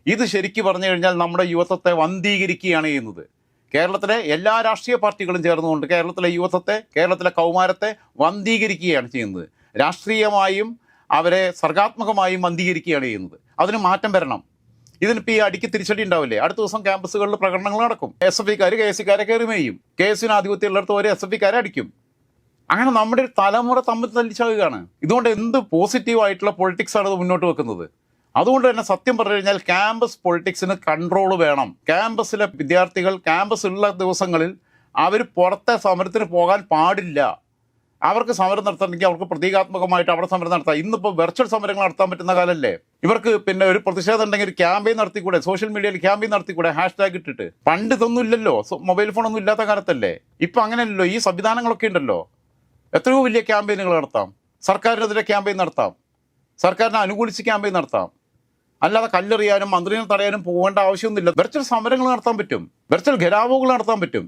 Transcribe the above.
ഇത് ശരിക്കും പറഞ്ഞു കഴിഞ്ഞാൽ നമ്മുടെ യുവത്വത്തെ വന്ധീകരിക്കുകയാണ് ചെയ്യുന്നത്. കേരളത്തിലെ എല്ലാ രാഷ്ട്രീയ പാർട്ടികളും ചേർന്നുകൊണ്ട് കേരളത്തിലെ യുവത്വത്തെ, കേരളത്തിലെ കൗമാരത്തെ വന്ധീകരിക്കുകയാണ് ചെയ്യുന്നത്. രാഷ്ട്രീയമായും അവരെ സർഗാത്മകമായും വന്ധീകരിക്കുകയാണ് ചെയ്യുന്നത്. അതിന് മാറ്റം വരണം. ഇതിനിപ്പോൾ ഈ അടിക്ക് തിരിച്ചടി ഉണ്ടാവില്ലേ? അടുത്ത ദിവസം ക്യാമ്പസുകളിൽ പ്രകടനങ്ങൾ നടക്കും. SFIക്കാർ KSCക്കാരെ കയറി മേയും. KSന് ആധിപത്യമുള്ളിടത്ത് ഒരു SFIക്കാരെ അടിക്കും. അങ്ങനെ നമ്മുടെ ഒരു തലമുറ തമ്മിൽ തല്ലിച്ചാകുകയാണ്. ഇതുകൊണ്ട് എന്ത് പോസിറ്റീവായിട്ടുള്ള പൊളിറ്റിക്സാണ് ഇത് മുന്നോട്ട് വെക്കുന്നത്? അതുകൊണ്ട് തന്നെ സത്യം പറഞ്ഞു കഴിഞ്ഞാൽ ക്യാമ്പസ് പൊളിറ്റിക്സിന് കൺട്രോൾ വേണം. ക്യാമ്പസിലെ വിദ്യാർത്ഥികൾ ക്യാമ്പസ് ഉള്ള ദിവസങ്ങളിൽ അവർ പുറത്തെ സമരത്തിന് പോകാൻ പാടില്ല. അവർക്ക് സമരം നടത്തണമെങ്കിൽ അവർക്ക് പ്രതീകാത്മകമായിട്ട് അവിടെ സമരം നടത്താം. ഇന്നിപ്പോൾ വെർച്വൽ സമരങ്ങൾ നടത്താൻ പറ്റുന്ന കാലമല്ലേ? ഇവർക്ക് പിന്നെ ഒരു പ്രതിഷേധം ഉണ്ടെങ്കിൽ ഒരു ക്യാമ്പയിൻ നടത്തിക്കൂടെ? സോഷ്യൽ മീഡിയയിൽ ക്യാമ്പയിൻ നടത്തിക്കൂടെ? #ഇട്ടിട്ട്. പണ്ട് ഇതൊന്നും ഇല്ലല്ലോ, മൊബൈൽ ഫോണൊന്നും ഇല്ലാത്ത കാലത്തല്ലേ. ഇപ്പം അങ്ങനെയല്ലോ, ഈ സംവിധാനങ്ങളൊക്കെ ഉണ്ടല്ലോ. എത്രയോ വലിയ ക്യാമ്പയിനുകൾ നടത്താം. സർക്കാരിനെതിരെ ക്യാമ്പയിൻ നടത്താം, സർക്കാരിനെ അനുകൂലിച്ച് ക്യാമ്പയിൻ നടത്താം. അല്ലാതെ കല്ലെറിയാനും മന്ത്രിനെ തടയാനും പോകേണ്ട ആവശ്യമൊന്നുമില്ല. വെർച്വൽ സമരങ്ങൾ നടത്താൻ പറ്റും, വെർച്വൽ ഘെരാവുകൾ നടത്താൻ പറ്റും.